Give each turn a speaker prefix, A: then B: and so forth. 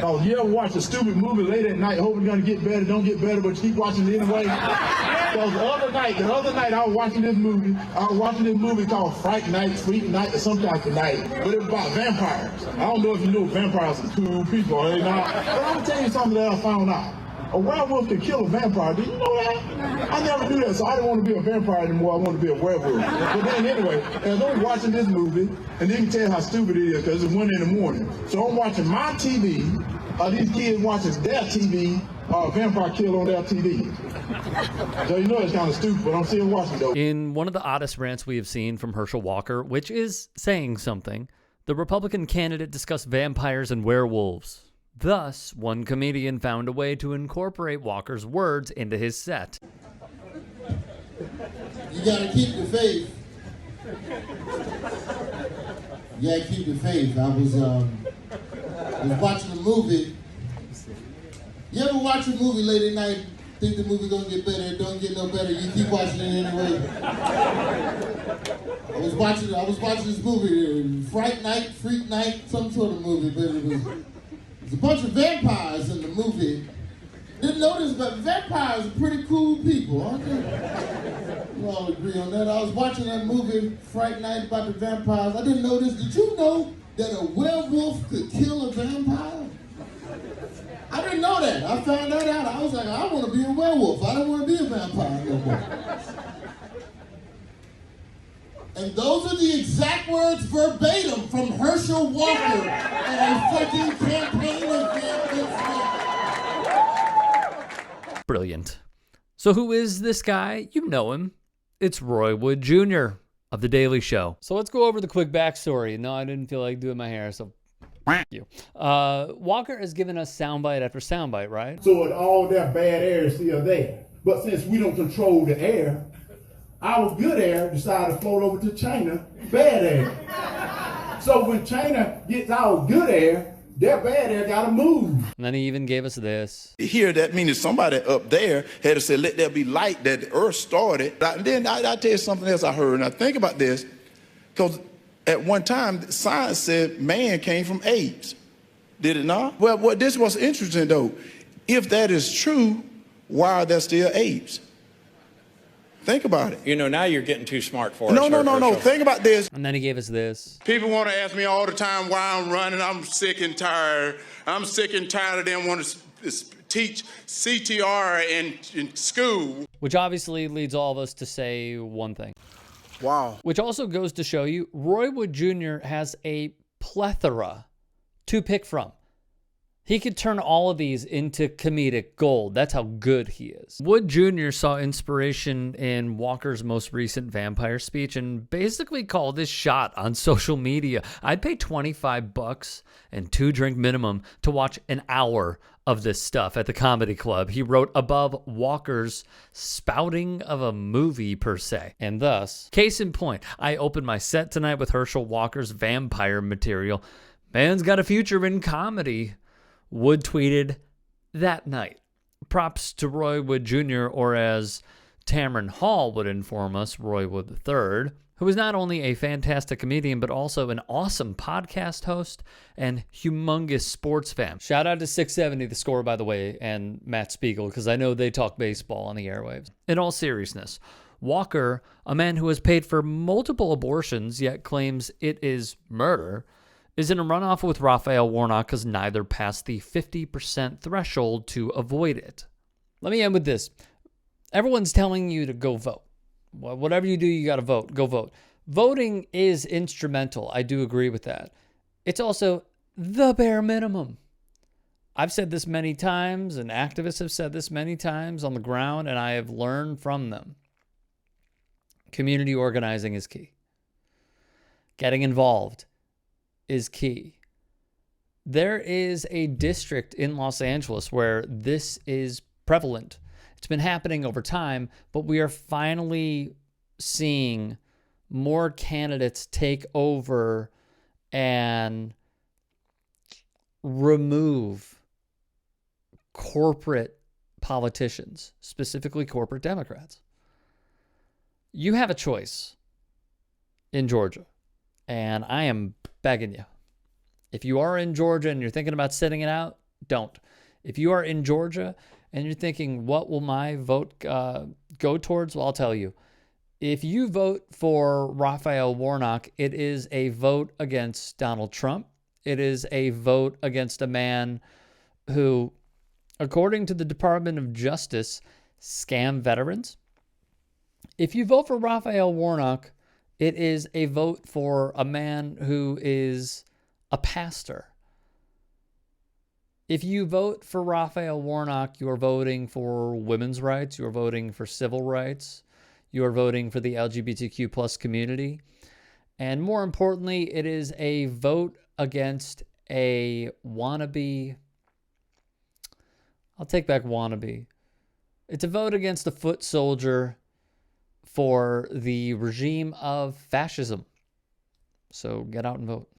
A: Oh, you ever watch a stupid movie late at night, hoping it's gonna get better, don't get better, but you keep watching it anyway? Because the other night I was watching this movie. I was watching this movie called Fright Night, Freak Night, or some type of night, but it was about vampires. I don't know if you know vampires are cool people, or they not. But I'm gonna tell you something that I found out. A werewolf can kill a vampire. Did you know that? I never knew that, so I didn't want to be a vampire anymore. I wanted to be a werewolf. But then anyway, as I was watching this movie, and you can tell how stupid it is because it's 1 in the morning. So I'm watching my TV. These kids watching their TV. Vampire kill on their TV. So you know it's kind of stupid, but I'm still watching though.
B: In one of the oddest rants we have seen from Herschel Walker, which is saying something, the Republican candidate discussed vampires and werewolves. Thus, one comedian found a way to incorporate Walker's words into his set.
C: You gotta keep the faith. You gotta keep the faith. I was watching a movie. You ever watch a movie late at night, think the movie gonna get better, it don't get no better, you keep watching it anyway? I was watching this movie, Fright Night, Freak Night, some sort of movie, but it was a bunch of vampires in the movie. Didn't notice, but vampires are pretty cool people, aren't they? We all agree on that. I was watching that movie, Fright Night, about the vampires. I didn't know this. Did you know that a werewolf could kill a vampire? I didn't know that. I found that out. I was like, I want to be a werewolf. I don't want to be a vampire no more. And those are the exact words verbatim from Herschel Walker at a fucking campaign event.
B: Brilliant. So who is this guy? You know him. It's Roy Wood Jr. of The Daily Show. So let's go over the quick backstory. No, I didn't feel like doing my hair, so you. Walker has given us soundbite after soundbite, right?
A: So all that bad air is still there. But since we don't control the air, our good air decided to float over to China, bad air. So when China gets our good air, their bad air gotta move.
B: And then he even gave us this.
D: Here, that means somebody up there had to say, let there be light, that the earth started. And then I'll tell you something else I heard. Now think about this, because at one time, science said man came from apes. Did it not? Well, this was interesting, though. If that is true, why are there still apes? Think about it.
E: You know, now you're getting too smart for it.
D: No. Think about this.
B: And then he gave us this.
F: People want to ask me all the time why I'm running. I'm sick and tired. I'm sick and tired of them wanting to teach CTR in school.
B: Which obviously leads all of us to say one thing.
D: Wow.
B: Which also goes to show you, Roy Wood Jr. has a plethora to pick from. He could turn all of these into comedic gold. That's how good he is. Wood Jr. saw inspiration in Walker's most recent vampire speech and basically called his shot on social media. I'd pay $25 and 2-drink minimum to watch an hour of this stuff at the comedy club. He wrote above Walker's spouting of a movie per se. And thus, case in point, I opened my set tonight with Herschel Walker's vampire material. Man's got a future in comedy. Wood tweeted that night. Props to Roy Wood Jr., or as Tamron Hall would inform us, Roy Wood III, who is not only a fantastic comedian, but also an awesome podcast host and humongous sports fan. Shout out to 670 The Score, by the way, and Matt Spiegel, because I know they talk baseball on the airwaves. In all seriousness, Walker, a man who has paid for multiple abortions yet claims it is murder, is in a runoff with Raphael Warnock because neither passed the 50% threshold to avoid it. Let me end with this. Everyone's telling you to go vote. Whatever you do, you got to vote. Go vote. Voting is instrumental. I do agree with that. It's also the bare minimum. I've said this many times, and activists have said this many times on the ground, and I have learned from them. Community organizing is key. Getting involved is key. There is a district in Los Angeles where this is prevalent. It's been happening over time, but we are finally seeing more candidates take over and remove corporate politicians, specifically corporate Democrats. You have a choice in Georgia, and I am begging you, If you are in Georgia and you're thinking about sitting it out, don't. If you are in Georgia and you're thinking, what will my vote go towards? Well, I'll tell you. If you vote for Raphael Warnock, it is a vote against Donald Trump. It is a vote against a man who, according to the Department of Justice, scam veterans. If you vote for Raphael Warnock, it is a vote for a man who is a pastor. If you vote for Raphael Warnock, you are voting for women's rights. You are voting for civil rights. You are voting for the LGBTQ plus community. And more importantly, it is a vote against a wannabe. I'll take back wannabe. It's a vote against a foot soldier for the regime of fascism. So get out and vote.